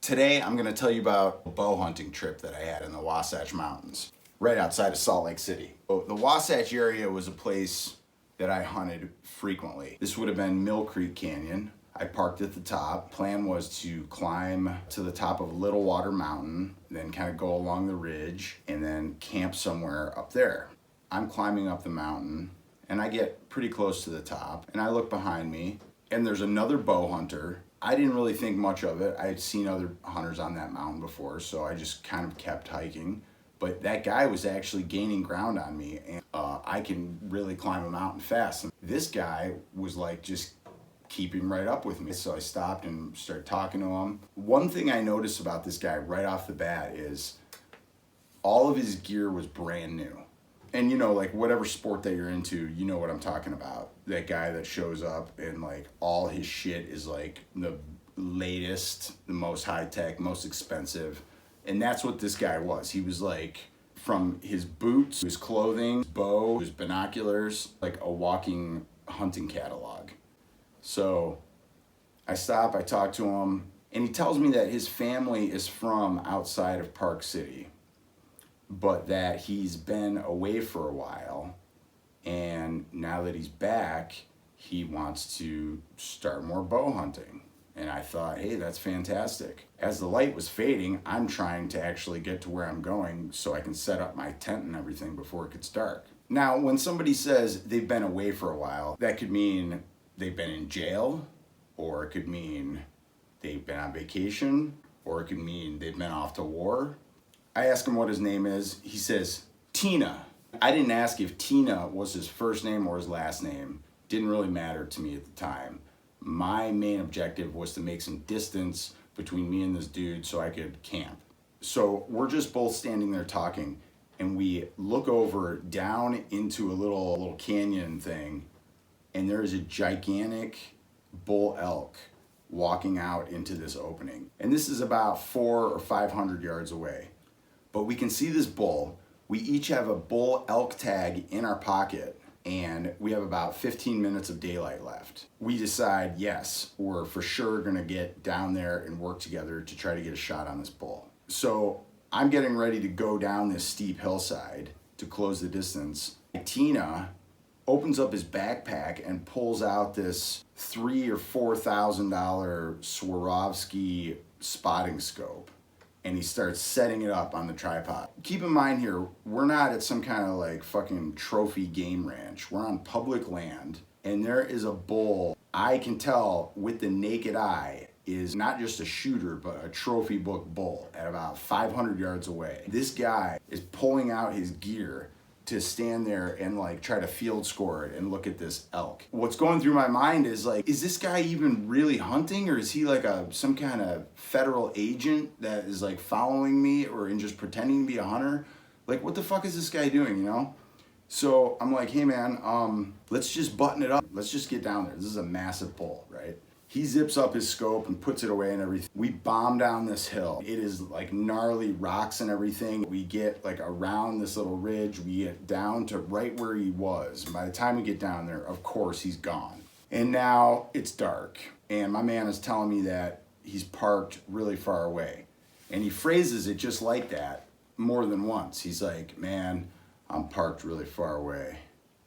Today I'm going to tell you about a bow hunting trip that I had in the Wasatch Mountains, right outside of Salt Lake City. The Wasatch area was a place that I hunted frequently. This would have been Mill Creek Canyon. I parked at the top. Plan was to climb to the top of Little Water Mountain, then kind of go along the ridge and then camp somewhere up there. I'm climbing up the mountain and I get pretty close to the top and I look behind me and there's another bow hunter. I didn't really think much of it. I had seen other hunters on that mountain before, so I just kind of kept hiking. But that guy was actually gaining ground on me, and I can really climb a mountain fast. And this guy was like just keeping right up with me. So I stopped and started talking to him. One thing I noticed about this guy right off the bat is all of his gear was brand new. And you know, like whatever sport that you're into, you know what I'm talking about. That guy that shows up and like all his shit is like the latest, the most high tech, most expensive. And that's what this guy was. He was like, from his boots, his clothing, his bow, his binoculars, like a walking hunting catalog. So I stop, I talk to him, and he tells me that his family is from outside of Park City, but that he's been away for a while, and now that he's back, he wants to start more bow hunting. And I thought, hey, that's fantastic. As the light was fading, I'm trying to actually get to where I'm going so I can set up my tent and everything before it gets dark. Now, when somebody says they've been away for a while, that could mean they've been in jail, or it could mean they've been on vacation, or it could mean they've been off to war. I ask him what his name is. He says, Tina. I didn't ask if Tina was his first name or his last name. Didn't really matter to me at the time. My main objective was to make some distance between me and this dude so I could camp. So we're just both standing there talking, and we look over down into a little canyon thing, and there's a gigantic bull elk walking out into this opening. And this is about 400 or 500 yards away. But we can see this bull. We each have a bull elk tag in our pocket, and we have about 15 minutes of daylight left. We decide, yes, we're for sure gonna get down there and work together to try to get a shot on this bull. So I'm getting ready to go down this steep hillside to close the distance. Tina opens up his backpack and pulls out this $3,000 or $4,000 Swarovski spotting scope. And he starts setting it up on the tripod. Keep in mind here, we're not at some kind of like fucking trophy game ranch. We're on public land, and there is a bull. I can tell with the naked eye is not just a shooter, but a trophy book bull at about 500 yards away. This guy is pulling out his gear to stand there and like try to field score it and look at this elk. What's going through my mind is like, is this guy even really hunting, or is he like some kind of federal agent that is like following me or in just pretending to be a hunter? Like, what the fuck is this guy doing, you know? So I'm like, hey man, let's just button it up. Let's just get down there. This is a massive bull, right? He zips up his scope and puts it away and everything. We bomb down this hill. It is like gnarly rocks and everything. We get like around this little ridge. We get down to right where he was. By the time we get down there, of course, he's gone. And now it's dark. And my man is telling me that he's parked really far away. And he phrases it just like that more than once. He's like, man, I'm parked really far away.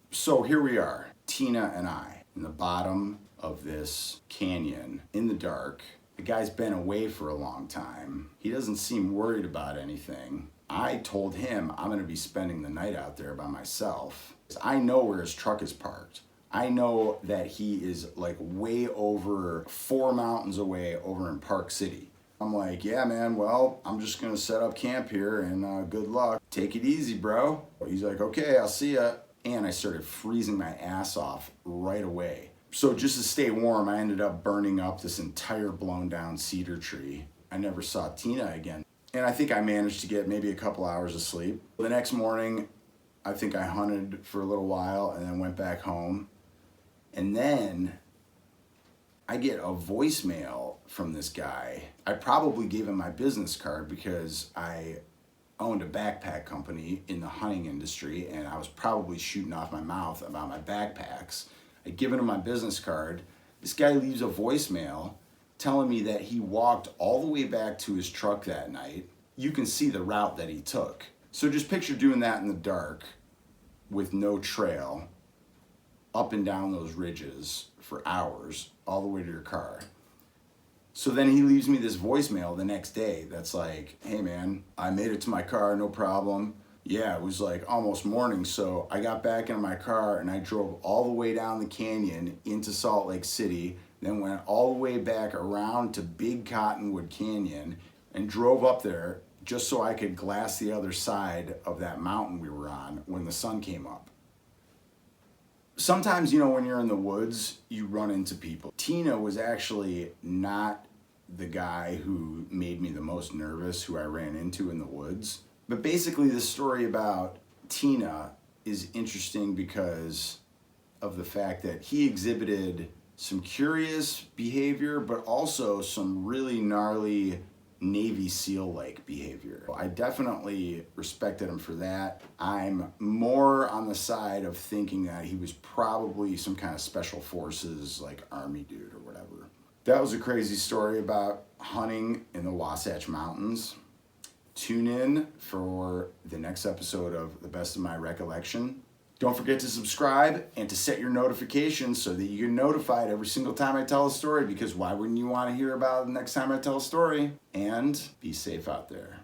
So here we are, Tina and I, in the bottom of this canyon in the dark. The guy's been away for a long time. He doesn't seem worried about anything. I told him I'm gonna be spending the night out there by myself. I know where his truck is parked. I know that he is like way over 4 mountains away over in Park City. I'm like, yeah man, well, I'm just gonna set up camp here and good luck. Take it easy, bro. He's like, okay, I'll see ya. And I started freezing my ass off right away. So just to stay warm, I ended up burning up this entire blown down cedar tree. I never saw Tina again. And I think I managed to get maybe a couple hours of sleep. The next morning, I think I hunted for a little while and then went back home. And then I get a voicemail from this guy. I probably gave him my business card because I owned a backpack company in the hunting industry, and I was probably shooting off my mouth about my backpacks. I'd given him my business card. This guy leaves a voicemail telling me that he walked all the way back to his truck that night. You can see the route that he took. So just picture doing that in the dark with no trail, up and down those ridges for hours, all the way to your car. So then he leaves me this voicemail the next day that's like, hey man, I made it to my car, no problem. Yeah, it was like almost morning, so I got back in my car and I drove all the way down the canyon into Salt Lake City, then went all the way back around to Big Cottonwood Canyon and drove up there just so I could glass the other side of that mountain we were on when the sun came up. Sometimes, you know, when you're in the woods, you run into people. Tina was actually not the guy who made me the most nervous, who I ran into in the woods. But basically, the story about Tina is interesting because of the fact that he exhibited some curious behavior, but also some really gnarly Navy SEAL-like behavior. I definitely respected him for that. I'm more on the side of thinking that he was probably some kind of special forces, like army dude or whatever. That was a crazy story about hunting in the Wasatch Mountains. Tune in for the next episode of The Best of My Recollection. Don't forget to subscribe and to set your notifications so that you get notified every single time I tell a story, because why wouldn't you want to hear about it the next time I tell a story? And be safe out there.